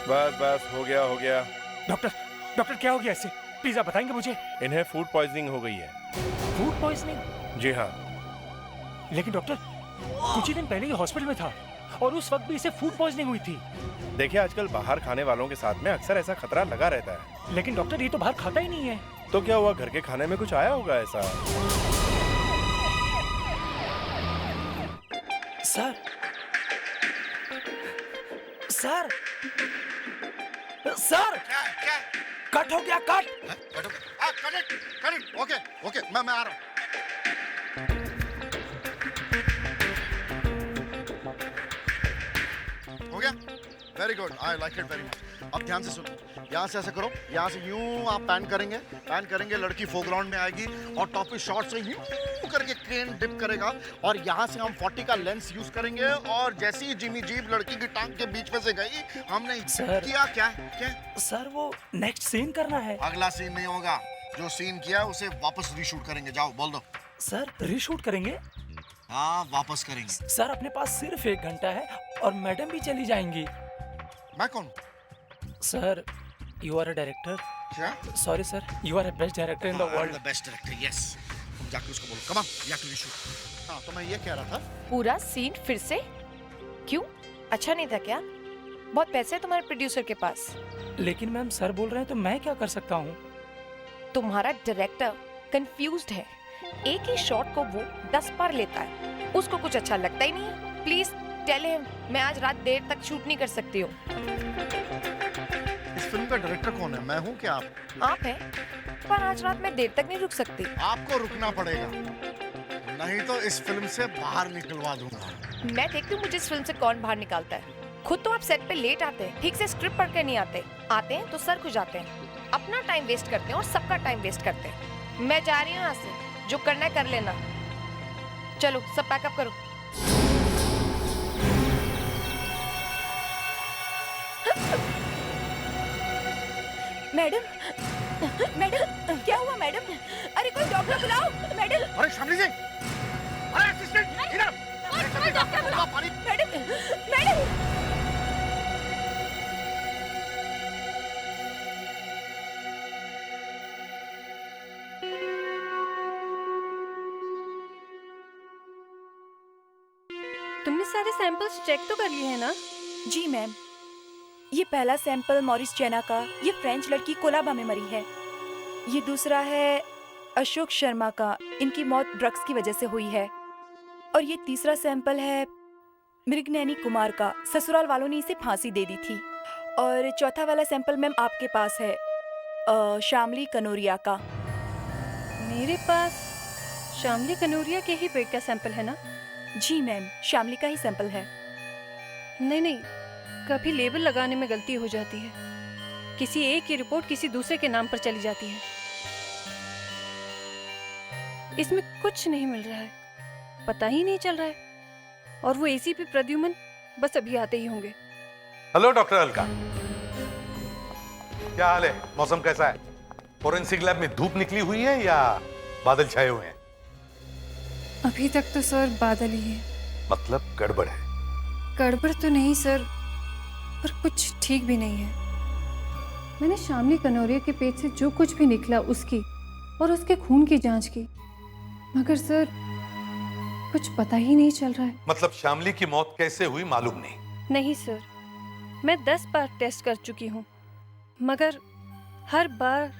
बस बस हो गया हो गया। डॉक्टर डॉक्टर क्या हो गया इससे? प्लीज आप बताएंगे मुझे। इन्हें फूड पॉइजनिंग हो गई है। Food poisoning? जी हाँ। लेकिन डॉक्टर कुछ ही दिन पहले ये हॉस्पिटल में था और उस वक्त भी इसे फूड पॉइजनिंग हुई थी। देखिए आजकल बाहर खाने वालों के साथ में अक्सर ऐसा खतरा लगा रहता है। लेकिन डॉक्टर ये तो बाहर खाता ही नहीं है। तो क्या हुआ, घर के खाने में कुछ आया होगा ऐसा? सर सर सर क्या कट हो गया, cut. Cut it okay okay मैं आ रहा हूँ। हो गया, very good, I like it very much. अब ध्यान से सुनो, यहाँ से ऐसे करो, यहाँ से यूं आप पैन करेंगे, लड़की फोरग्राउंड में आएगी और टॉप शॉट से यूं करके क्रेन डिप करेगा और यहाँ से हम 40 का लेंस यूज करेंगे और जैसे ही जिमी जीप लड़की की टांग के बीच में से गई, हमने सर, किया क्या सर वो नेक्स्ट सीन करना है। अगला सीन नहीं होगा, जो सीन किया उसे वापस रीशूट करेंगे। जाओ बोल दो। सर रीशूट करेंगे? हाँ वापस करेंगे। सर अपने पास सिर्फ 1 घंटा है और मैडम भी चली जाएंगी। मैं कौन? Sir you are a director. क्या? Sorry sir, you are a best director in the world. The best director, yes. तुम जाके उसको बोलो, come on, we have to reshoot. हाँ तो मैं ये कह रहा था, पूरा सीन फिर से? क्यों, अच्छा नहीं था क्या? बहुत पैसे है तुम्हारे प्रोड्यूसर के पास। लेकिन मैम सर बोल रहे हैं तो मैं क्या कर सकता हूँ? तुम्हारा डायरेक्टर कंफ्यूज्ड है, एक ही शॉट को वो 10 बार लेता है, उसको कुछ अच्छा लगता ही नहीं है। प्लीज टेल हिम मैं आज रात देर तक शूट नहीं कर सकती हूँ। इस फिल्म का डायरेक्टर कौन है? मैं हूँ क्या आप? आप हैं, पर आज रात मैं देर तक नहीं रुक सकती। आपको रुकना पड़ेगा, नहीं तो इस फिल्म से बाहर निकलवा दूंगा। मैं देखती हूँ मुझे इस फिल्म से कौन बाहर निकालता है। खुद तो आप सेट पे लेट आते हैं, ठीक से स्क्रिप्ट पढ़ कर नहीं आते हैं तो सर खुजाते हैं, अपना टाइम वेस्ट करते हैं और सबका टाइम वेस्ट करते हैं। मैं जा रही हूँ यहाँ से, जो करना है कर लेना। चलो सब पैकअप करो। मैडम मैडम क्या हुआ मैडम? अरे कोई डॉक्टर बुलाओ मैडम। अरे शामली जी, अरे असिस्टेंट इधर, कोई डॉक्टर बुलाओ मैडम। मैडम तुमने सारे सैंपल्स चेक तो कर लिए हैं ना? जी मैम, ये पहला सैंपल मॉरिस चैना का, ये फ्रेंच लड़की कोलाबा में मरी है। ये दूसरा है अशोक शर्मा का, इनकी मौत ड्रग्स की वजह से हुई है। और ये तीसरा सैंपल है मृगनैनी कुमार का, ससुराल वालों ने इसे फांसी दे दी थी। और चौथा वाला सैंपल मैम आपके पास है, शामली कनोरिया का। मेरे पास शामली कनोरिया के ही पेट का सैंपल है ना? जी मैम, शामली का ही सैंपल है। नहीं, कभी लेबल लगाने में गलती हो जाती है, किसी एक की रिपोर्ट किसी दूसरे के नाम पर चली जाती है। इसमें कुछ नहीं मिल रहा है, पता ही नहीं चल रहा है। और वो एसीपी प्रद्युमन बस अभी आते ही होंगे। हेलो डॉक्टर अलका, क्या हाल है? मौसम कैसा है? फोरेंसिक लैब में धूप निकली हुई है या बादल छाए हुए हैं? अभी तक तो सर बादल ही है। मतलब गड़बड़ है? गड़बड़ तो नहीं सर, पर कुछ ठीक भी नहीं है। मैंने शामली कनौरिया के पेट से जो कुछ भी निकला उसकी और उसके खून की जांच की, मगर सर कुछ पता ही नहीं चल रहा है। मतलब शामली की मौत कैसे हुई मालूम नहीं? नहीं सर, मैं 10 बार टेस्ट कर चुकी हूँ, मगर हर बार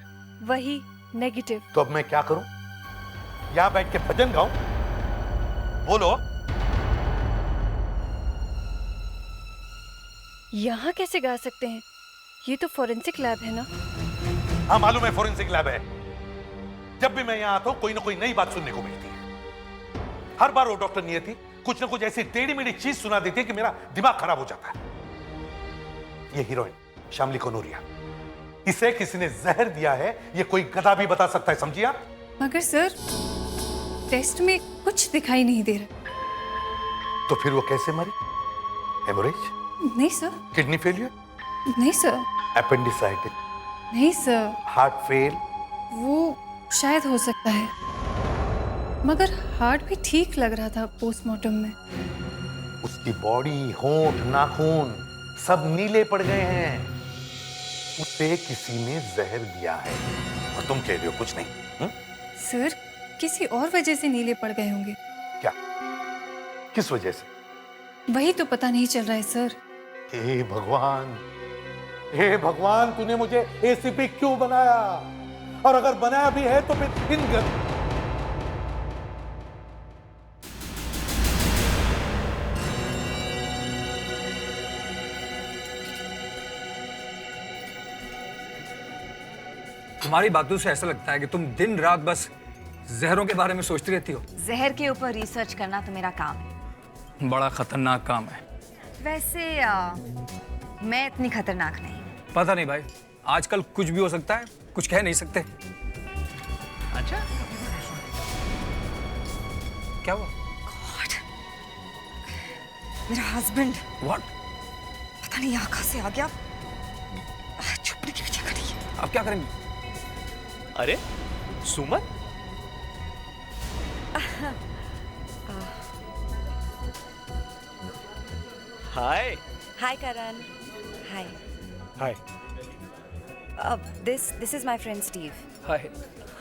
वही नेगेटिव। तो अब मैं क्या करूं? यहां बैठ के भजन गाऊं? बोलो। यहाँ कैसे गा सकते हैं? ये तो फोरेंसिक लैब है ना? हाँ मालूम है, फोरेंसिक लैब है। जब भी मैं यहाँ आता हूँ कोई ना कोई नई बात सुनने को मिलती है। हर बार वो डॉक्टर नियति कुछ ना कुछ ऐसी टेढ़ी मेढ़ी चीज सुना देती है कि मेरा दिमाग खराब हो जाता है। ये हीरोइन शामली कनोरिया, इसे किसी ने जहर दिया है, ये कोई गधा भी बता सकता है, समझिए आप? मगर सर टेस्ट में कुछ दिखाई नहीं दे रहा। तो फिर वो कैसे मरी? हेमोरेज? नहीं सर। Kidney failure? नहीं सर। एपेंडिसाइटिस? नहीं सर। Heart fail? वो शायद हो सकता है, मगर हार्ट भी ठीक लग रहा था पोस्टमार्टम में। उसकी बॉडी, होंठ, नाखून सब नीले पड़ गए हैं। उसे किसी ने जहर दिया है और तुम कह रहे हो कुछ नहीं। सर किसी और वजह से नीले पड़ गए होंगे। क्या? किस वजह से? वही तो पता नहीं चल रहा है सर। हे भगवान, हे भगवान, तूने मुझे एसीपी क्यों बनाया? और अगर बनाया भी है तो फिर इन तुम्हारी बातों से ऐसा लगता है कि तुम दिन रात बस जहरों के बारे में सोचती रहती हो। जहर के ऊपर रिसर्च करना तो मेरा काम है। बड़ा खतरनाक काम है। वैसे मैं इतनी खतरनाक नहीं। पता नहीं भाई, आजकल कुछ भी हो सकता है, कुछ कह नहीं सकते। अच्छा क्या हुआ? गॉड, मेरा हस्बैंड व्हाट? पता नहीं यहाँ कहाँ से आ गया। छुपने की वजह खड़ी है। अब क्या करेंगे? अरे Suman, hi. Hi Karan. Hi. Hi. This is my friend Steve. Hi.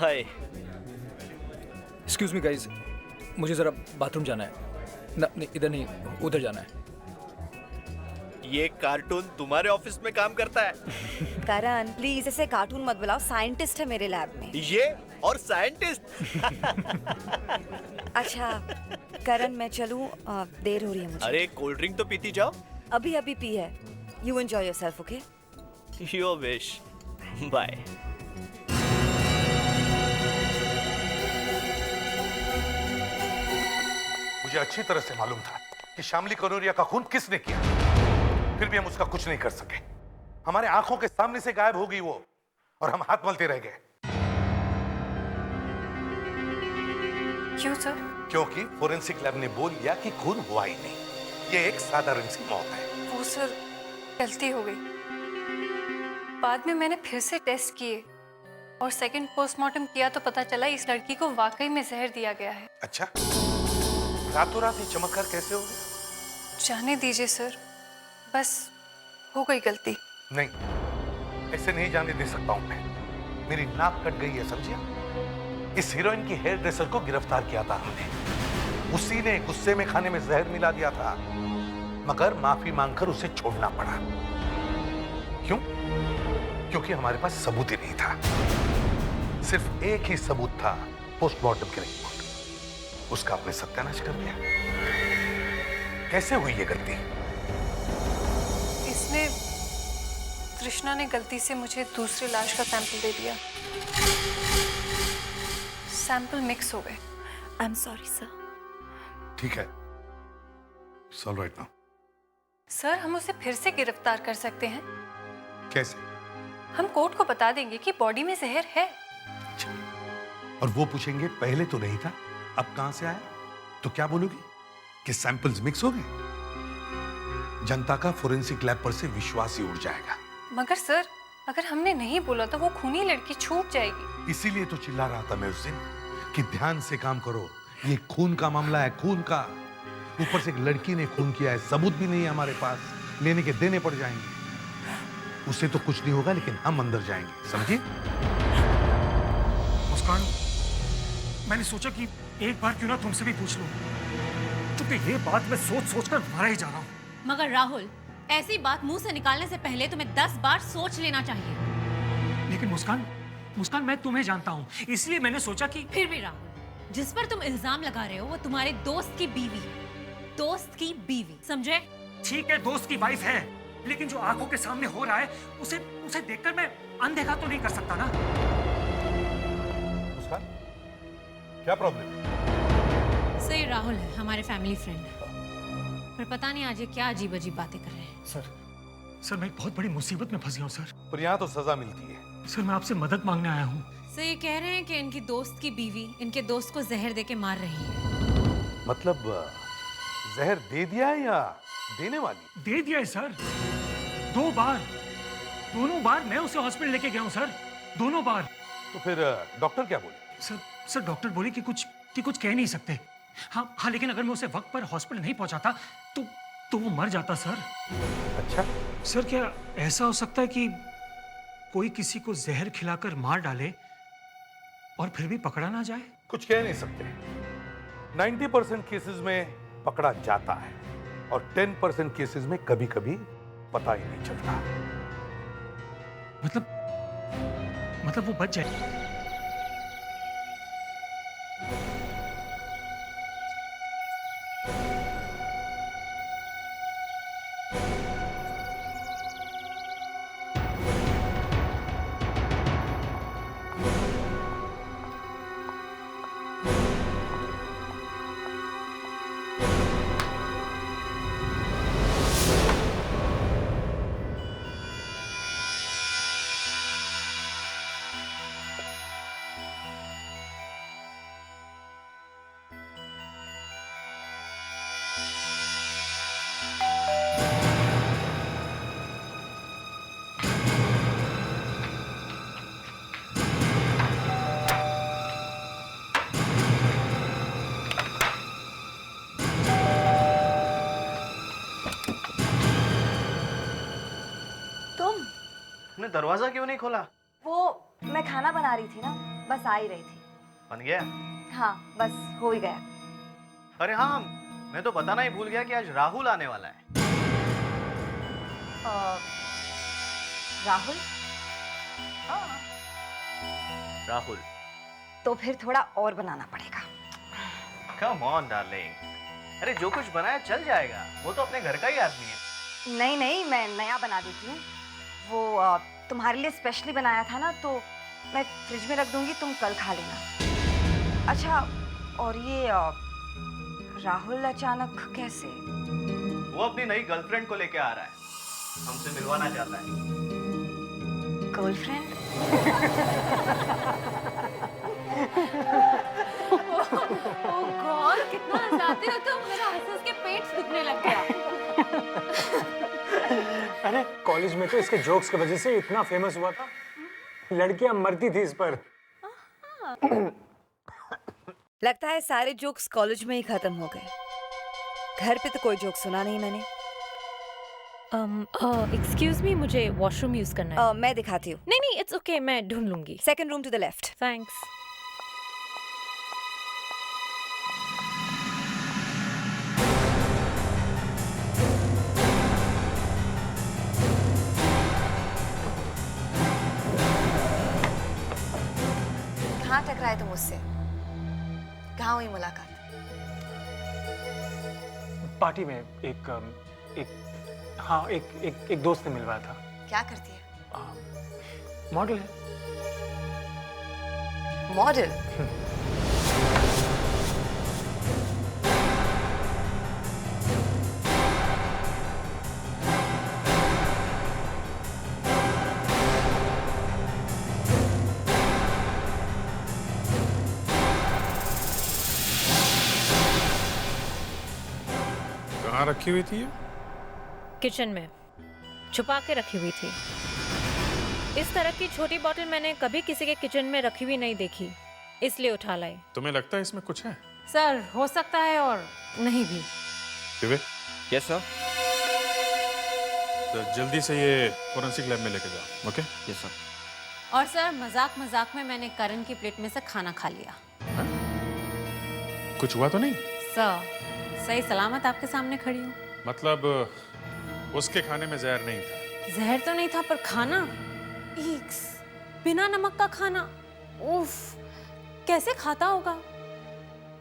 Hi. Excuse me guys, मुझे जरा बाथरूम जाना है। नहीं, इधर नहीं, उधर जाना है। ये कार्टून तुम्हारे ऑफिस में काम करता है? करण प्लीज ऐसे कार्टून मत बुलाओ, साइंटिस्ट है मेरे लैब में। ये और साइंटिस्ट? अच्छा करण मैं चलूं, देर हो रही है मुझे। अरे कोल्ड ड्रिंक तो पीती जाओ। अभी अभी पी है। You enjoy yourself, okay? Your wish. Bye. मुझे अच्छी तरह से मालूम था कि शामली कनौरिया का खून किसने किया, फिर भी हम उसका कुछ नहीं कर सके। हमारे आंखों के सामने से गायब हो गई वो और हम हाथ मलते रह गए। क्यों सर? क्योंकि फोरेंसिक लैब ने बोल दिया कि खून हुआ ही नहीं, ये एक साधारण सी मौत है। वो सर गलती हो गई। बाद में मैंने फिर से टेस्ट किए और सेकंड पोस्टमार्टम किया तो पता चला इस लड़की को वाकई में जहर दिया गया है। अच्छा, रातों रात ये चमत्कार कैसे हो गया? जाने दीजिए सर, बस हो गई गलती। नहीं, ऐसे नहीं जाने दे सकता हूं मैं। मेरी नाक कट गई है, समझिए? इस हीरोइन की हेयर ड्रेसर को गिरफ्तार किया था हमने। उसी ने गुस्से में खाने में जहर मिला दिया था, मगर माफी मांगकर उसे छोड़ना पड़ा। क्यों? क्योंकि हमारे पास सबूत ही नहीं था। सिर्फ एक ही सबूत था, पोस्टमार्टम की रिपोर्ट। उसका आपने सत्यानाश कर दिया। कैसे हुई ये गलती? इसमें तृष्णा ने गलती से मुझे दूसरी लाश का सैंपल दे दिया। सैंपल मिक्स हो गए। I am sorry sir. ठीक है, It's all right now. Sir हम उसे फिर से गिरफ्तार कर सकते हैं। कैसे? हम कोर्ट को बता देंगे कि बॉडी में जहर है। और वो पूछेंगे पहले तो नहीं था, अब कहां से आया? तो क्या बोलोगी कि सैंपल्स मिक्स हो गए? जनता का फोरेंसिक लैब पर से विश्वास ही उड़ जाएगा। मगर सर अगर हमने नहीं बोला तो वो खूनी लड़की छूट जाएगी। इसीलिए तो चिल्ला रहा था मैं उस दिन कि ध्यान से काम करो, ये खून का मामला है, खून का। ऊपर से एक लड़की ने खून किया है, सबूत भी नहीं है हमारे पास, लेने के देने पड़ जाएंगे। उससे तो कुछ नहीं होगा, लेकिन हम अंदर जाएंगे, समझिए? मुस्कान, मैंने सोचा कि एक बार क्यों ना तुमसे भी पूछ लूं, क्योंकि ये बात मैं सोच सोच कर मारा ही जा रहा हूं। मगर राहुल, ऐसी बात मुंह से निकालने से पहले तुम्हें 10 बार सोच लेना चाहिए। लेकिन मुस्कान, मैं तुम्हें जानता हूं, इसलिए मैंने सोचा कि फिर भी राहुल, जिस पर तुम इल्जाम लगा रहे हो वो तुम्हारे दोस्त की बीवी है। दोस्त की बीवी, समझे? ठीक है, दोस्त की वाइफ है, लेकिन जो आंखों के सामने हो रहा है उसे देखकर मैं अनदेखा तो नहीं कर सकता ना। मुस्कान, क्या प्रॉब्लम है? सही राहुल है, हमारे फैमिली फ्रेंड है, पर पता नहीं आज ये क्या अजीब अजीब बातें कर रहे हैं। सर मैं एक बहुत बड़ी मुसीबत में फंस गया हूं सर। पर यहाँ तो सजा मिलती है। सर मैं आपसे मदद मांगने आया हूँ। सर ये कह रहे हैं कि इनकी दोस्त की बीवी इनके दोस्त को जहर देके मार रही है। मतलब जहर दे दिया है या देने वाली? दे दिया है सर, 2 बार। दोनों बार मैं उसे हॉस्पिटल लेके गया हूँ सर, दोनों बार। तो फिर डॉक्टर क्या बोले? सर डॉक्टर बोले कि कुछ कह नहीं सकते। हाँ, लेकिन अगर मैं उसे वक्त पर हॉस्पिटल नहीं पहुंचाता तो वो मर जाता सर। अच्छा, सर क्या ऐसा हो सकता है कि कोई किसी को जहर खिलाकर मार डाले और फिर भी पकड़ा ना जाए? कुछ कह नहीं सकते। 90% केसेस में पकड़ा जाता है और 10% केसेस में कभी कभी पता ही नहीं चलता। मतलब वो बच जाए? तुमने दरवाजा क्यों नहीं खोला? वो मैं खाना बना रही थी ना, बस आ ही रही थी। बन गया? हाँ बस हो ही गया। अरे हाँ, मैं तो बताना ही भूल गया कि आज राहुल आने वाला है। राहुल? राहुल। तो फिर थोड़ा और बनाना पड़ेगा। Come on darling. अरे जो कुछ बनाया चल जाएगा, वो तो अपने घर का ही आदमी है। नहीं नहीं, मैं नया बना देती हूँ। वो तुम्हारे लिए स्पेशली बनाया था ना, तो मैं फ्रिज में रख दूंगी, तुम कल खा लेना। अच्छा, और ये राहुल अचानक कैसे? वो अपनी नई गर्लफ्रेंड को लेके आ रहा है, हमसे मिलवाना चाहता है। गर्लफ्रेंड? ओह गॉड, कितना हंसाते हो तुम। मेरा हंस के पेट दुखने लग गया। अरे कॉलेज में तो इसके जोक्स की वजह से इतना फेमस हुआ था, लड़कियां मरती थी इस पर। लगता है सारे जोक्स कॉलेज में ही खत्म हो गए। घर पे तो कोई जोक सुना नहीं मैंने। एक्सक्यूज मी, मुझे वॉशरूम यूज करना है। मैं दिखाती हूँ। नहीं नहीं, इट्स ओके, मैं ढूंढ लूंगी। Second room to the left. Thanks. कहाँ टकराए तुम मुझसे? कहाँ हुई मुलाकात? पार्टी में एक दोस्त ने मिलवाया था। क्या करती है? मॉडल है। मॉडल? कहाँ रखी हुई थी ये? किचन में छुपा के रखी हुई थी। इस तरह की छोटी बोतल मैंने कभी किसी के किचन में रखी हुई नहीं देखी, इसलिए उठा लाई। तुम्हें लगता है इसमें कुछ है? सर, हो सकता है और नहीं भी। विवेक, यस सर। तो जल्दी से ये फोरेंसिक लैब में लेके जाओ। ओके? Yes sir. और सर, मजाक मजाक में मैंने करण की प्लेट में से खाना खा लिया। कुछ हुआ तो नहीं? सर, सही सलामत आपके सामने खड़ी हूँ। मतलब उसके खाने में जहर नहीं था? जहर तो नहीं था, पर खाना, ईक्स, बिना नमक का खाना, उफ, कैसे खाता होगा?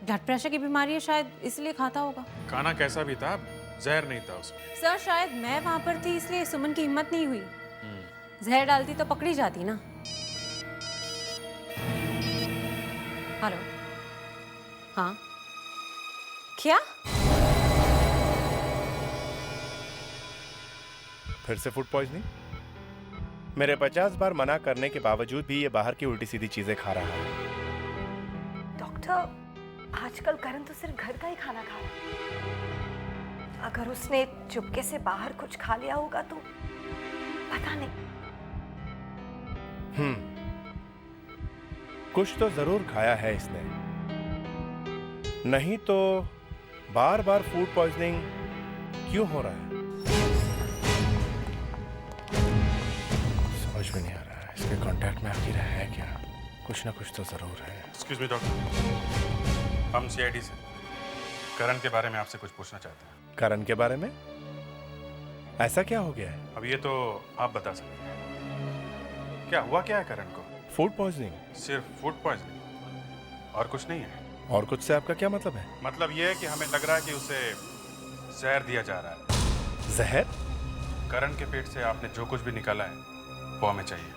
ब्लड प्रेशर की बीमारी है शायद, इसलिए खाता होगा। खाना कैसा भी था, जहर नहीं था उसमें। सर, शायद मैं वहां पर थी, इसलिए सुमन की हिम्मत नहीं हुई। जहर डालती तो पकड़ी जाती ना। हेलो, हाँ, क्या? फिर से फूड पॉइजनिंग? मेरे 50 बार मना करने के बावजूद भी ये बाहर की उल्टी सीधी चीजें खा रहा है। डॉक्टर, आजकल करण तो सिर्फ घर का ही खाना खा रहा है। अगर उसने चुपके से बाहर कुछ खा लिया होगा तो पता नहीं। कुछ तो जरूर खाया है इसने, नहीं तो बार बार फूड पॉइजनिंग क्यों हो रहा है? समझ में नहीं आ रहा है। इसके कांटेक्ट में आखिर है क्या? कुछ ना कुछ तो जरूर है। एक्सक्यूज मी डॉक्टर, हम सीआईडी से करण के बारे में आपसे कुछ पूछना चाहते हैं। करण के बारे में? ऐसा क्या हो गया है? अब ये तो आप बता सकते हैं। क्या हुआ क्या है करण को? Food poisoning. सिर्फ फूड पॉइजनिंग और कुछ नहीं है? और कुछ से आपका क्या मतलब है? मतलब ये है कि हमें लग रहा है कि उसे जहर दिया जा रहा है। जहर? करण के पेट से आपने जो कुछ भी निकाला है वो हमें चाहिए।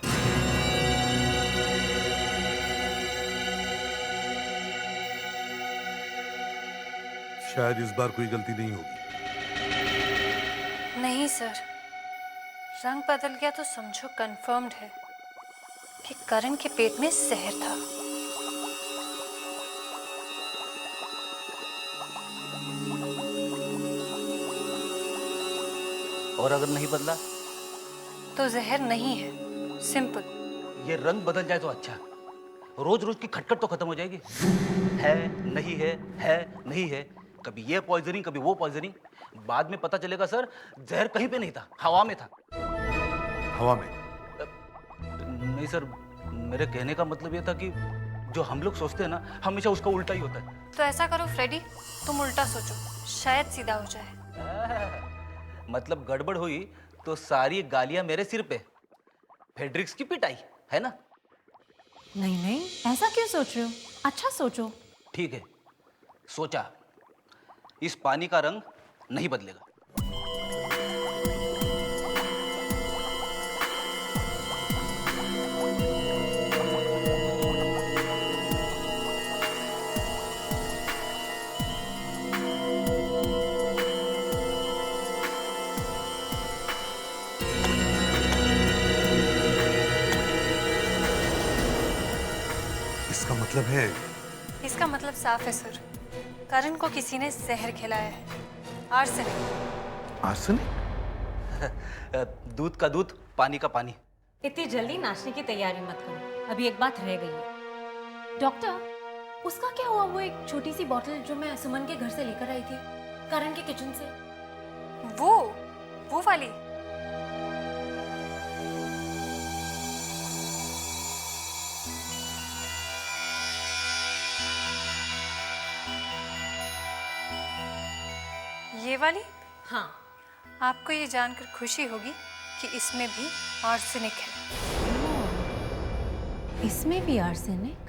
शायद इस बार कोई गलती नहीं होगी। नहीं सर, रंग बदल गया तो समझो कंफर्म्ड है कि करण के पेट में जहर था। और अगर नहीं बदला तो जहर नहीं है, सिंपल। ये रंग बदल जाए तो अच्छा, रोज रोज की खटखट तो खत्म हो जाएगी। है नहीं है, कभी ये पॉइजनिंग कभी वो पॉइजनिंग। बाद में पता चलेगा सर जहर कहीं पे नहीं था, हवा में था। हवा में? नहीं सर, मेरे कहने का मतलब ये था कि जो हम लोग सोचते हैं ना, हमेशा उसका उल्टा ही होता है। तो ऐसा करो फ्रेडी, तुम उल्टा सोचो, शायद सीधा हो जाए। मतलब गड़बड़ हुई तो सारी गालियां मेरे सिर पे, फेड्रिक्स की पिटाई, है ना? नहीं, ऐसा क्यों सोच रहे हो? अच्छा सोचो। ठीक है, सोचा। इस पानी का रंग नहीं बदलेगा। इसका मतलब है? इसका मतलब साफ है सर, करण को किसी ने जहर खिलाया है, आर्सेनिक। आर्सेनिक? दूध का दूध, पानी का पानी। इतनी जल्दी नाचने की तैयारी मत करो, अभी एक बात रह गई है। डॉक्टर, उसका क्या हुआ वो एक छोटी सी बॉटल जो मैं सुमन के घर से लेकर आई थी, करण के किचन से? वो वाली? ये वाली? हाँ। आपको ये जानकर खुशी होगी कि इसमें भी आर्सेनिक है। इसमें भी आर्सेनिक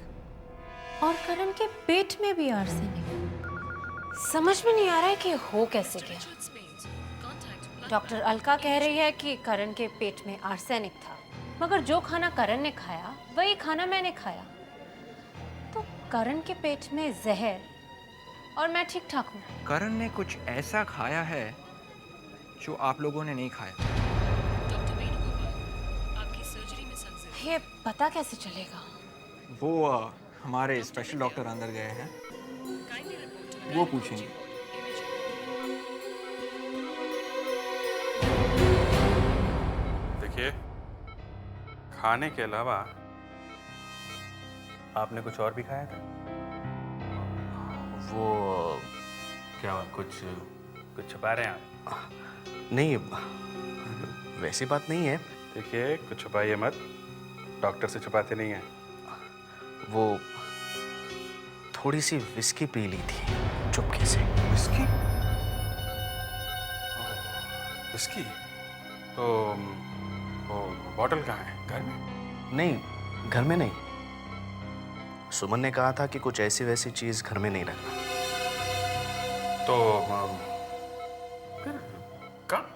और करण के पेट में भी आर्सेनिक। समझ में नहीं आ रहा है कि हो कैसे गया। डॉक्टर अलका कह रही है कि करण के पेट में आर्सेनिक था, मगर जो खाना करण ने खाया वही खाना मैंने खाया, तो करण के पेट में जहर और मैं ठीक ठाक हूँ। करण ने कुछ ऐसा खाया है जो आप लोगों ने नहीं खाया। ये पता कैसे चलेगा? वो हमारे स्पेशल डॉक्टर अंदर गए हैं, वो पूछेंगे। देखिए, खाने के अलावा आपने कुछ और भी खाया था? वो क्या कुछ छुपा रहे हैं आप? नहीं, वैसी बात नहीं है। देखिए, कुछ छुपाइए मत, डॉक्टर से छुपाते नहीं हैं। वो थोड़ी सी विस्की पी ली थी चुपके से। विस्की? विस्की? तो वो बॉटल कहाँ है? घर में? नहीं, घर में नहीं। सुमन ने कहा था कि कुछ ऐसी वैसी चीज घर में नहीं रखना। तो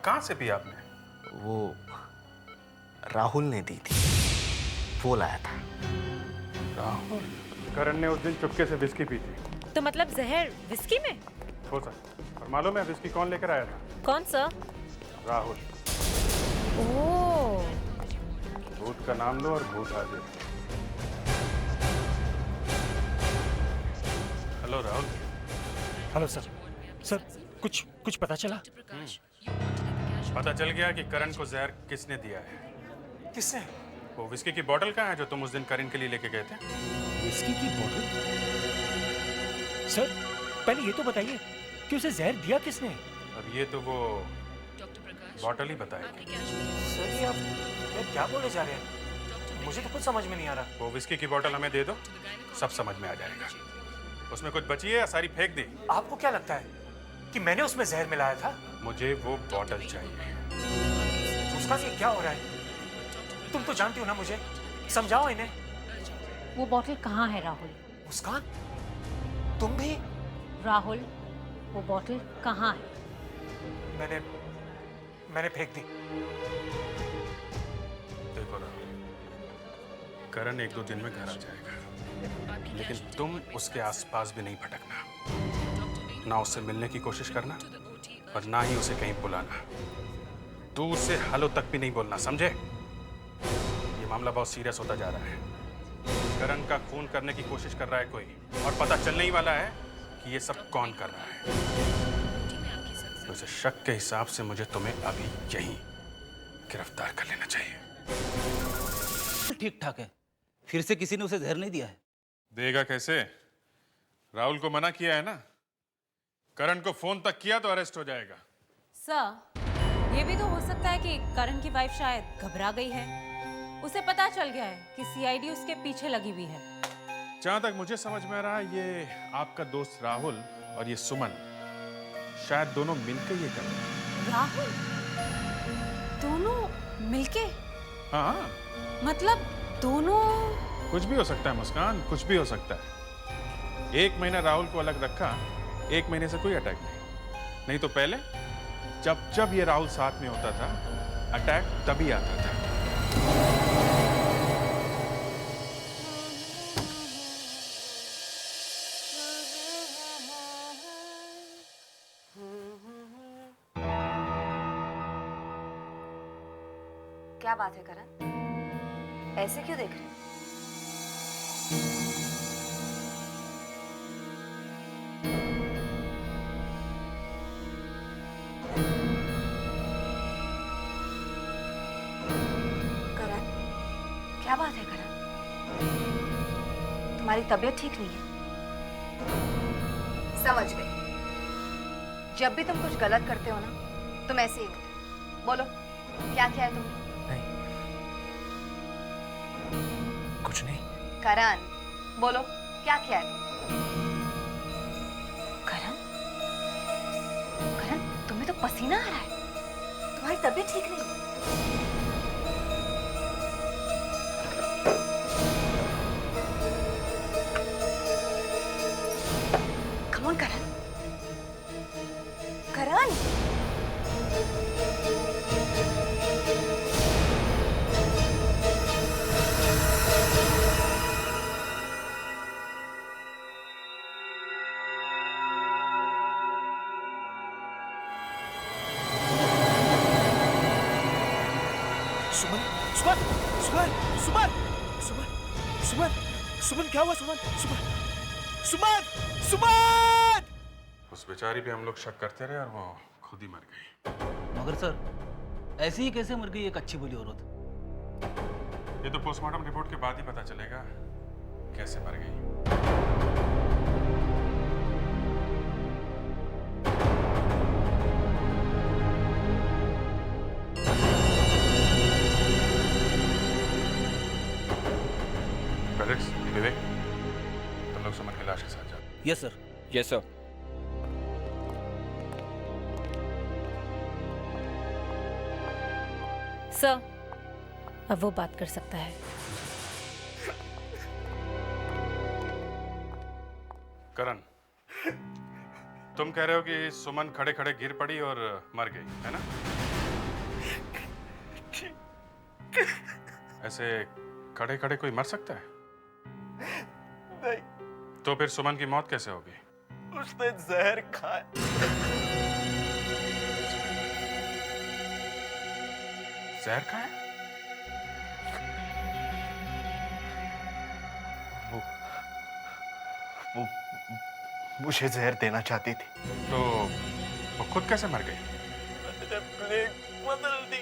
कहाँ से पी आपने? वो राहुल ने दी थी, वो लाया था। राहुल? करण ने उस दिन चुपके से विस्की पी थी। तो मतलब जहर विस्की में? हो सकता। और मालूम है विस्की कौन लेकर आया था? कौन सा? राहुल। ओह। भूत का नाम लो और भूत आ जाए। Hello Rahul. Hello sir. Sir, कुछ पता चला? पता चल गया कि करण को जहर किसने दिया है। किसने? वो विस्की की बोतल कहाँ है जो तुम उस दिन करण के लिए लेके गए थे? विस्की की बोतल? सर, पहले ये तो बताइए कि उसे जहर दिया किसने? अब ये तो वो बॉटल ही बताएगी। सर ये आप क्या बोले जा रहे हैं? मुझे तो कुछ समझ में नहीं आ रहा। वो विस्की की बॉटल हमें दे दो, सब समझ में आ जाएगा। उसमें कुछ बची है या सारी फेंक दी? आपको क्या लगता है कि मैंने उसमें जहर मिलाया था? मुझे वो बॉटल चाहिए। मुस्कान, ये क्या हो रहा है? तुम तो जानती हो ना मुझे, समझाओ इन्हें। वो बॉटल कहाँ है राहुल? मुस्कान, तुम भी? राहुल, वो बॉटल कहाँ है? मैंने फेंक दी। देखो ना, करण 1-2 दिन में घर आ जाएगा, लेकिन तुम उसके आसपास भी नहीं भटकना, ना उससे मिलने की कोशिश करना और ना ही उसे कहीं बुलाना। दूर से हेलो तक भी नहीं बोलना, समझे? ये मामला बहुत सीरियस होता जा रहा है। करण का खून करने की कोशिश कर रहा है कोई, और पता चलने ही वाला है कि ये सब कौन कर रहा है। तो इस शक के हिसाब से मुझे तुम्हें अभी यहीं गिरफ्तार कर लेना चाहिए। ठीक ठाक है, फिर से किसी ने उसे जहर नहीं दिया है? देगा कैसे? राहुल को मना किया है ना। करण को फोन तक किया तो अरेस्ट हो जाएगा। सर, ये भी तो हो सकता है कि करण की वाइफ शायद घबरा गई है। उसे पता चल गया है कि सीआईडी उसके पीछे लगी हुई है। जहां तक मुझे समझ में आ रहा है, ये आपका दोस्त राहुल और ये सुमन शायद दोनों मिलकर ये कर रहे हैं। राहुल? दोनों मिलके? हाँ, मतलब दोनों? कुछ भी हो सकता है मुस्कान, कुछ भी हो सकता है। 1 महीना राहुल को अलग रखा, 1 महीने से कोई अटैक नहीं तो पहले जब ये राहुल साथ में होता था, अटैक तभी आता था। क्या बात है करण, ऐसे क्यों देख रहे हैं? करण, क्या बात है करण? तुम्हारी तबीयत ठीक नहीं है? समझ गई। जब भी तुम कुछ गलत करते हो ना, तुम ऐसे ही होते। बोलो, क्या किया है तुमने? कुछ नहीं। करण, बोलो, क्या किया है तुमने? करण, करण, तुम्हें तो पसीना आ रहा है। तुम्हारी तबीयत ठीक नहीं है। Come on, करण। करण, सुमन, सुमन, सुमन, सुमन, सुमन, सुमन, सुमन, क्या हुआ सुमन? सुमन, सुमन, सुमन! उस बेचारी पे हम लोग शक करते रहे और वो खुद ही मर गई। मगर सर, ऐसे ही कैसे मर गई एक अच्छी भली औरत? ये तो पोस्टमार्टम रिपोर्ट के बाद ही पता चलेगा कैसे मर गई। फेलिक्स, विवेक, तुम लोग सुमन की लाश के साथ जाओ। Yes sir. Yes sir. Sir, अब वो बात कर सकता है। करण, तुम कह रहे हो कि सुमन खड़े खड़े गिर पड़ी और मर गई, है ना? ऐसे खड़े खड़े कोई मर सकता है? नहीं। तो फिर सुमन की मौत कैसे होगी? उसने जहर खाया। जहर खाया? वो मुझे जहर देना चाहती थी। तो वो खुद कैसे मर गई? मैंने प्लेट बदल दी।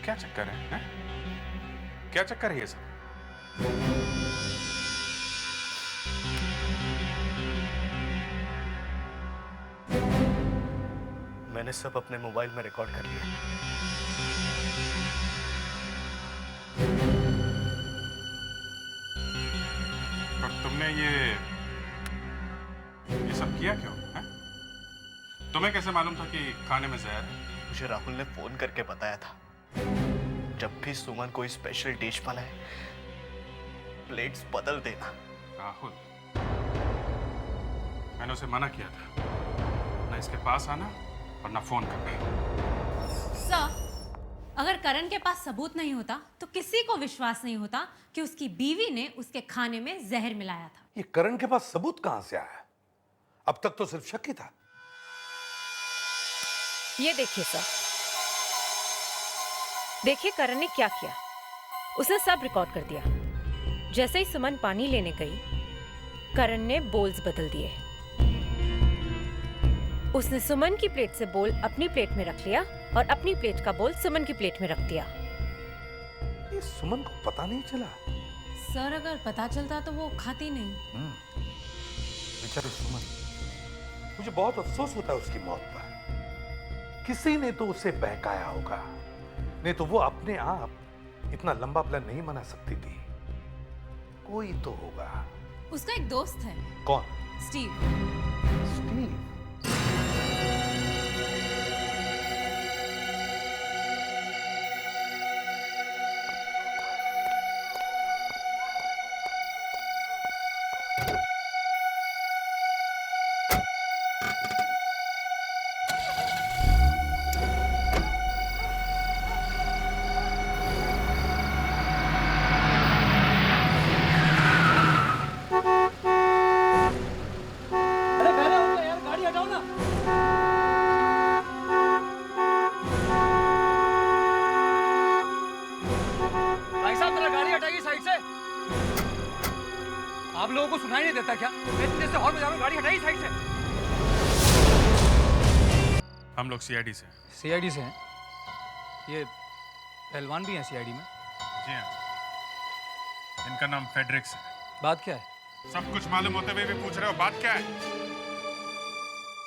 क्या चक्कर है? क्या चक्कर है ये सब? मैंने सब अपने मोबाइल में रिकॉर्ड कर लिया। पर तुमने ये सब किया क्यों है? तुम्हें कैसे मालूम था कि खाने में जहर है? मुझे राहुल ने फोन करके बताया था, जब भी सुमन कोई स्पेशल डिश बनाए प्लेट्स बदल देना। राहुल, मैंने उसे मना किया था ना इसके पास आना और ना फोन करना। सर, अगर करण के पास सबूत नहीं होता तो किसी को विश्वास नहीं होता कि उसकी बीवी ने उसके खाने में जहर मिलाया था। ये करण के पास सबूत कहां से आया? अब तक तो सिर्फ शक ही था। ये देखिए सर, देखिए करण ने क्या किया। उसने सब रिकॉर्ड कर दिया। जैसे ही सुमन पानी लेने गई, करण ने बोल्स बदल दिए। उसने सुमन की प्लेट से बोल अपनी प्लेट में रख लिया और अपनी प्लेट का बोल सुमन की प्लेट में रख दिया। ये सुमन को पता नहीं चला? सर, अगर पता चलता तो वो खाती नहीं। बेचारी सुमन, मुझे बहुत अफसोस होता है उसकी मौत पर। किसी ने तो उसे बहकाया होगा, नहीं तो वो अपने आप इतना लंबा प्लान नहीं बना सकती थी। कोई तो होगा। उसका एक दोस्त है। कौन? स्टीव। स्टीव? आप लोगों को सुनाई नहीं देता क्या? मैं इतने से हॉर्न बजा रहा हूं, गाड़ी हटाइए साइड से। हम लोग सीआईडी से। सीआईडी से हैं? ये पहलवान भी हैं सीआईडी में? जी हाँ। इनका नाम फेडरिक्स है। बात क्या है? सब कुछ मालूम होते हुए भी पूछ रहे हो बात क्या है?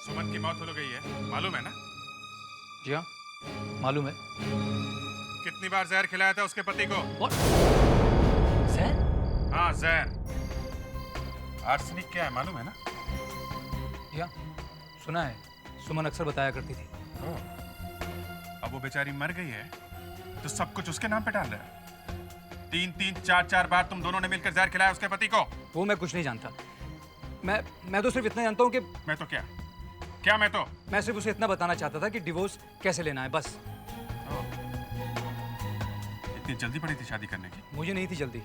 सुमन की मौत हो गई है, मालूम है ना? जी हाँ, मालूम है। कितनी बार जहर खिलाया था उसके पति को? जहर? हाँ, जहर। आर्सेनिक क्या है मालूम है ना? जी हाँ, सुना है। सुमन अक्सर बताया करती थी। अब वो बेचारी मर गई है तो सब कुछ उसके नाम पे डाल रहा है। 3-3, 4-4 बार तुम दोनों ने मिलकर जहर खिलाया उसके पति को। वो मैं कुछ नहीं जानता। मैं तो सिर्फ इतना जानता हूँ कि मैं तो क्या मैं सिर्फ उसे इतना बताना चाहता था कि डिवोर्स कैसे लेना है, बस। इतनी जल्दी पड़ी थी शादी करने की? मुझे नहीं थी जल्दी,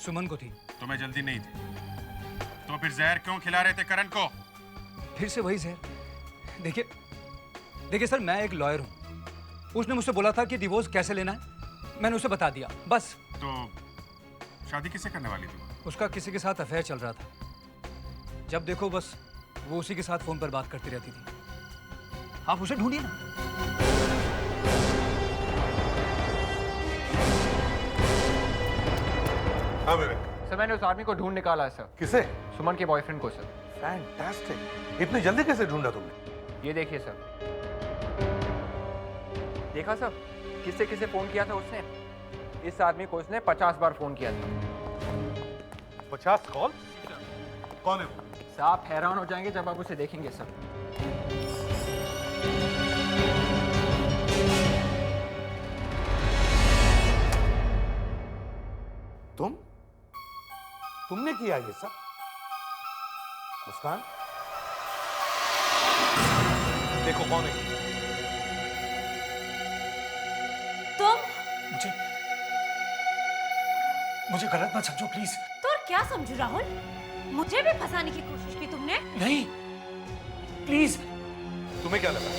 सुमन को थी। तुम्हें जल्दी नहीं थी तो फिर जहर क्यों खिला रहे थे करण को? फिर से वही जहर। देखिए सर, मैं एक लॉयर हूँ। उसने मुझसे बोला था कि डिवोर्स कैसे लेना है, मैंने उसे बता दिया, बस। तो शादी किससे करने वाली थी? उसका किसी के साथ अफेयर चल रहा था। जब देखो बस वो उसी के साथ फोन पर बात करती रहती थी। आप उसे ढूंढिए ना। हाँ विवेक। सर, मैंने उस आदमी को ढूंढ निकाला है सर। किसे? सुमन के बॉयफ्रेंड को सर। फैंटास्टिक। इतनी जल्दी कैसे ढूंढा तुमने? ये देखिए सर। देखा सर, किससे किसे फोन किया था उसने? इस आदमी को उसने 50 बार फोन किया था। 50 कॉल? कौन है वो? सर, आप हैरान हो जाएंगे जब आप उसे देखेंगे सर। तुमने किया ये सब? मुस्कान, देखो कौन है। तुम? मुझे गलत मत समझो प्लीज। तो और क्या समझू राहुल? मुझे भी फंसाने की कोशिश की तुमने? नहीं, प्लीज। तुम्हें क्या लगा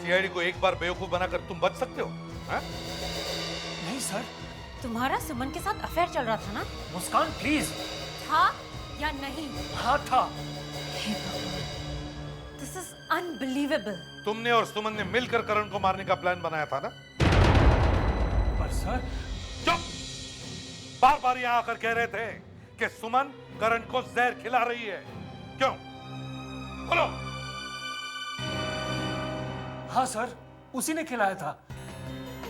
सीआईडी को एक बार बेवकूफ बनाकर तुम बच सकते हो? हा? नहीं सर। तुम्हारा सुमन के साथ अफेयर चल रहा था ना? मुस्कान प्लीज। था या नहीं? हाँ था। This is unbelievable. तुमने और सुमन ने मिलकर करण को मारने का प्लान बनाया था ना? पर सर। चुप! बार बार यहां आकर कह रहे थे कि सुमन करण को जहर खिला रही है। क्यों? बोलो। हाँ सर, उसी ने खिलाया था।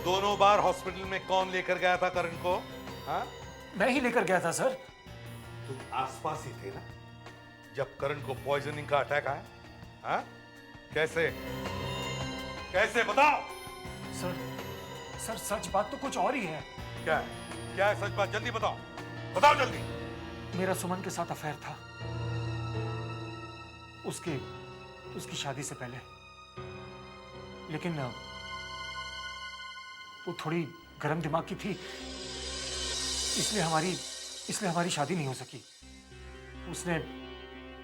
दोनों बार हॉस्पिटल में कौन लेकर गया था करण को? हाँ? मैं ही लेकर गया था सर। तुम आसपास ही थे ना जब करण को पॉइजनिंग का अटैक आया? हाँ? कैसे? कैसे बताओ? सर सच बात तो कुछ और ही है। क्या है? क्या है सच बात? जल्दी बताओ, बताओ जल्दी। मेरा सुमन के साथ अफेयर था, उसकी शादी से पहले। लेकिन वो थोड़ी गर्म दिमाग की थी, इसलिए हमारी शादी नहीं हो सकी।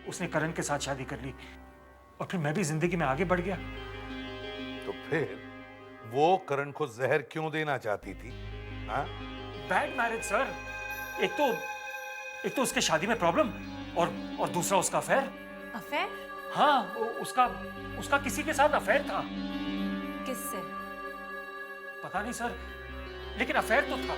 उसने करण के साथ शादी कर ली और फिर मैं भी जिंदगी में आगे बढ़ गया। तो फिर वो करण को जहर क्यों देना चाहती थी? हाँ? Bad marriage sir. एक तो उसके शादी में प्रॉब्लम और दूसरा उसका अफेयर। अफेयर? हाँ, उसका किसी के साथ अफेयर था। किससे? पता नहीं सर, लेकिन अफेयर तो था।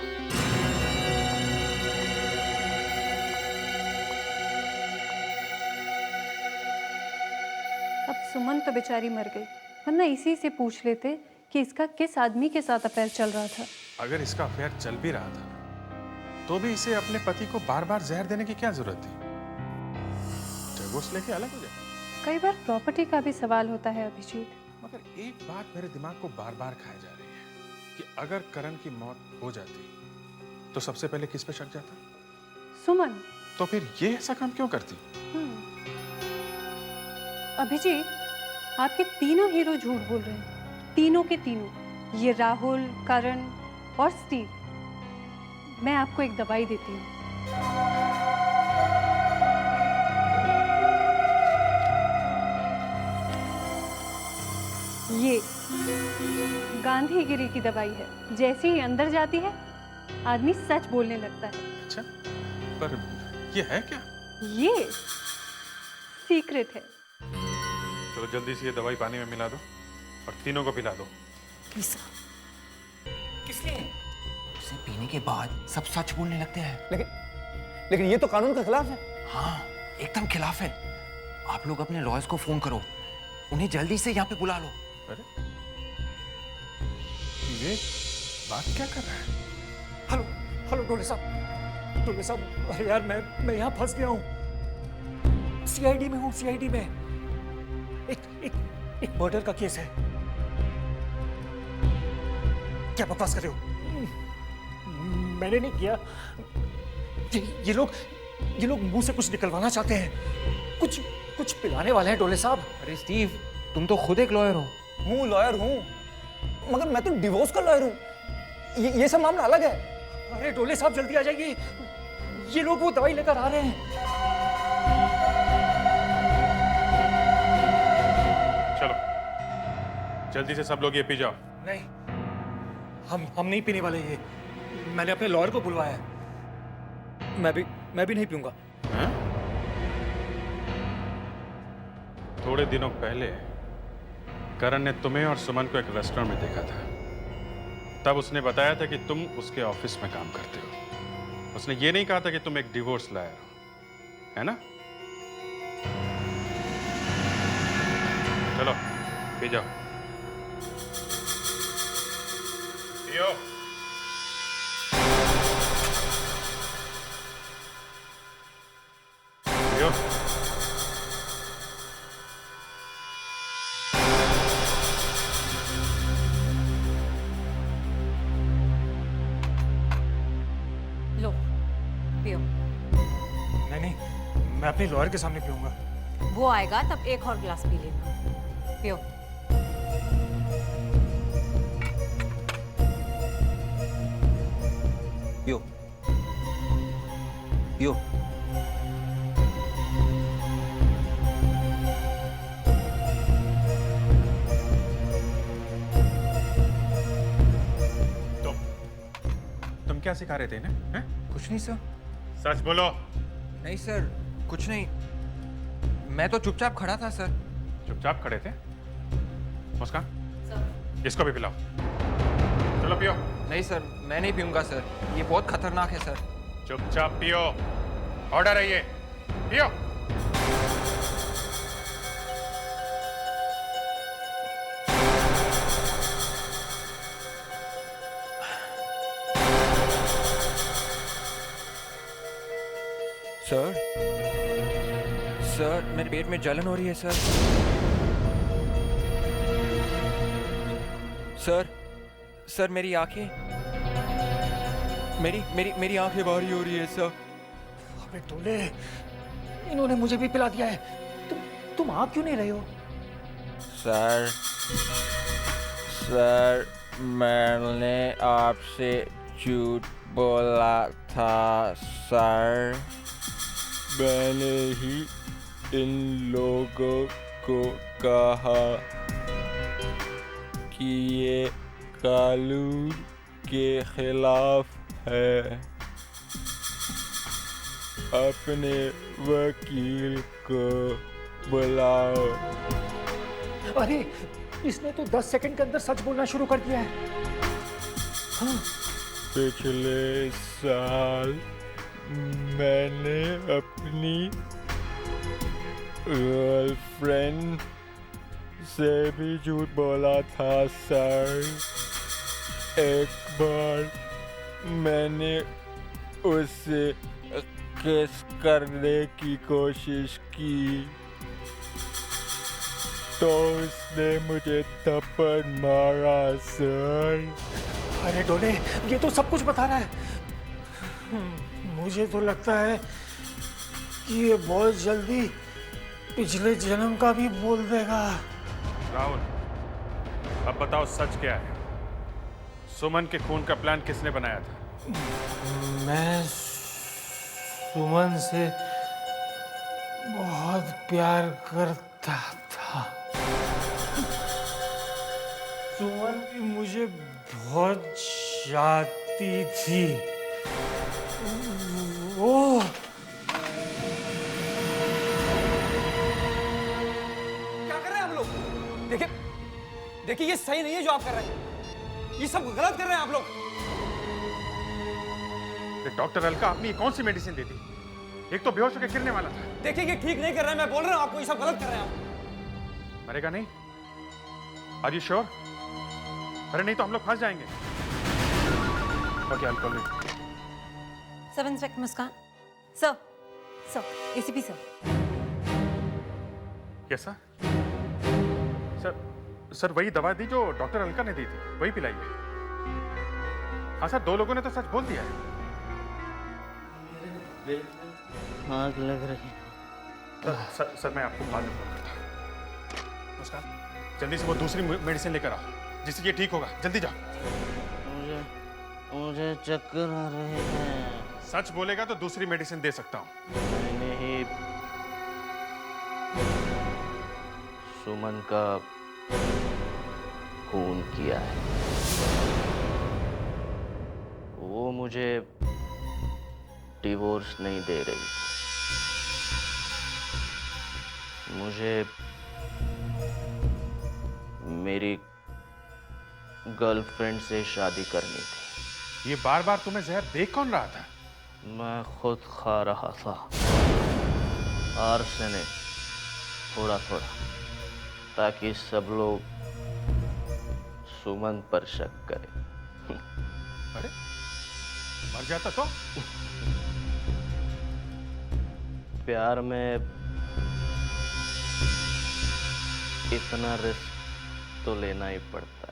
अब सुमन तो बेचारी मर गई, वरना इसी से पूछ लेते कि इसका किस आदमी के साथ अफेयर चल रहा था। अगर इसका अफेयर चल भी रहा था तो भी इसे अपने पति को बार बार जहर देने की क्या जरूरत थी? डिवोर्स लेके अलग हो जाए। कई बार प्रॉपर्टी का भी सवाल होता है अभिजीत। मगर एक बात मेरे दिमाग को बार बार खाए जा रही है कि अगर करण की मौत हो जाती तो सबसे पहले किस पे शक जाता? सुमन। तो फिर ये ऐसा काम क्यों करती? अभिजीत, आपके तीनों हीरो झूठ बोल रहे हैं, तीनों के तीनों। ये राहुल, करण और स्टीव। मैं आपको एक दवाई देती हूँ। ये गांधीगिरी की दवाई है। जैसे ही अंदर जाती है आदमी सच बोलने लगता है। अच्छा, पर ये है क्या? ये सीक्रेट है। चलो जल्दी से ये दवाई पानी में मिला दो और तीनों को पिला दो। किस लिए? उसे पीने के बाद सब सच बोलने लगते हैं। लेकिन ये तो कानून के खिलाफ है। हाँ, एकदम खिलाफ है। आप लोग अपने लॉयर्स को फोन करो, उन्हें जल्दी से यहाँ पे बुला लो। अरे ये बात क्या कर रहा है? हेलो डोले साहब, अरे यार मैं यहाँ फंस गया हूँ। सीआईडी में हूँ, सीआईडी में। एक मर्डर का केस है। क्या बकवास कर रहे हो? मैंने नहीं किया। ये लोग मुंह से कुछ निकलवाना चाहते हैं, कुछ पिलाने वाले हैं डोले साहब। अरे स्टीव, तुम तो खुद एक लॉयर हो। हूँ, लॉयर हूँ, मगर मैं तो डिवोर्स का लॉयर हूँ। ये सब मामला अलग है। अरे डोले साहब जल्दी आ जाइए, ये लोग वो दवाई लेकर आ रहे हैं। चलो जल्दी से सब लोग ये पी जाओ। नहीं, हम नहीं पीने वाले। ये मैंने अपने लॉयर को बुलवाया है। मैं भी नहीं पीऊंगा। थोड़े दिनों पहले करण ने तुम्हें और सुमन को एक रेस्टोरेंट में देखा था। तब उसने बताया था कि तुम उसके ऑफिस में काम करते हो। उसने ये नहीं कहा था कि तुम एक डिवोर्स लॉयर हो, है ना? चलो पी जाओ। पियो। पियो। लो पियो। नहीं, मैं अपने लॉयर के सामने पीऊंगा। वो आएगा तब एक और गिलास पी लेना। पियो। पियो पियो। तुम क्या सिखा रहे थे इन्हें? हैं? कुछ नहीं सर। सच बोलो। नहीं सर, कुछ नहीं। मैं तो चुपचाप खड़ा था सर। चुपचाप खड़े थे? मुस्कान, इसको भी पिलाओ। चलो पियो। नहीं सर, मैं नहीं पीऊंगा सर, ये बहुत खतरनाक है सर। चुपचाप पियो, ऑर्डर है ये। पियो। सर सर मेरे पेट में जलन हो रही है सर। सर सर मेरी आंखें मेरी मेरी मेरी आंखें भारी हो रही है सर। अबे टोले, इन्होंने मुझे भी पिला दिया है। तुम आ क्यों नहीं रहे हो? सर सर मैंने आपसे झूठ बोला था सर। मैंने ही इन लोगों को कहा कि ये कानून के खिलाफ है। अपने वकील को बुलाओ। अरे इसने तो 10 सेकंड के अंदर सच बोलना शुरू कर दिया है। हाँ। पिछले साल मैंने अपनी गर्लफ्रेंड से भी झूठ बोला था सर। एक बार मैंने उससे किस करने की कोशिश की तो उसने मुझे थप्पड़ मारा सर। अरे डोले, ये तो सब कुछ बता रहा है। मुझे तो लगता है कि ये बहुत जल्दी पिछले जन्म का भी बोल देगा। राहुल, अब बताओ सच क्या है? सुमन के खून का प्लान किसने बनाया था? मैं सुमन से बहुत प्यार करता था। सुमन भी मुझे बहुत चाहती थी। वो क्या कर रहे हैं आप लोग? देखिए देखिए, ये सही नहीं है जो आप कर रहे हैं। ये सब गलत कर रहे हैं आप लोग। डॉक्टर अलका आपने ये कौन सी मेडिसिन दी थी? एक तो बेहोश होकर गिरने वाला था। देखिए ये ठीक नहीं कर रहे हैं, मैं बोल रहा हूँ आपको, ये सब गलत कर रहे हैं आप। मरेगा नहीं? Are you sure? अरे नहीं तो हम लोग फंस जाएंगे। Okay, alcohol. Sub inspector Muskan. Sir sir ACP sir. Yes sir. Sir वही दवा दी जो डॉक्टर अलका ने दी थी, वही पिलाइए। हाँ सर, 2 लोगों ने तो सच बोल दिया है। आग लग रही है। सर मैं आपको बाद में फोन करता हूँ। मुस्कान, जल्दी से वो दूसरी मेडिसिन लेकर आओ जिससे ये ठीक होगा। जल्दी जाओ। मुझे चक्कर आ रहे हैं। सच बोलेगा तो दूसरी मेडिसिन दे सकता हूँ। नहीं, सुमन का खून किया है। वो मुझे डिवोर्स नहीं दे रही। मुझे मेरी गर्लफ्रेंड से शादी करनी थी। ये बार बार तुम्हें जहर दे कौन रहा था? मैं खुद खा रहा था। आर्सेनिक, थोड़ा थोड़ा, ताकि सब लोग सुमन पर शक करें। अरे मर जाता तो? प्यार में इतना रिस्क तो लेना ही पड़ता है।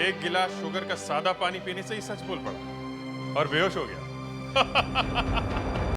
एक गिलास शुगर का सादा पानी पीने से ही सच बोल पड़ा और बेहोश हो गया।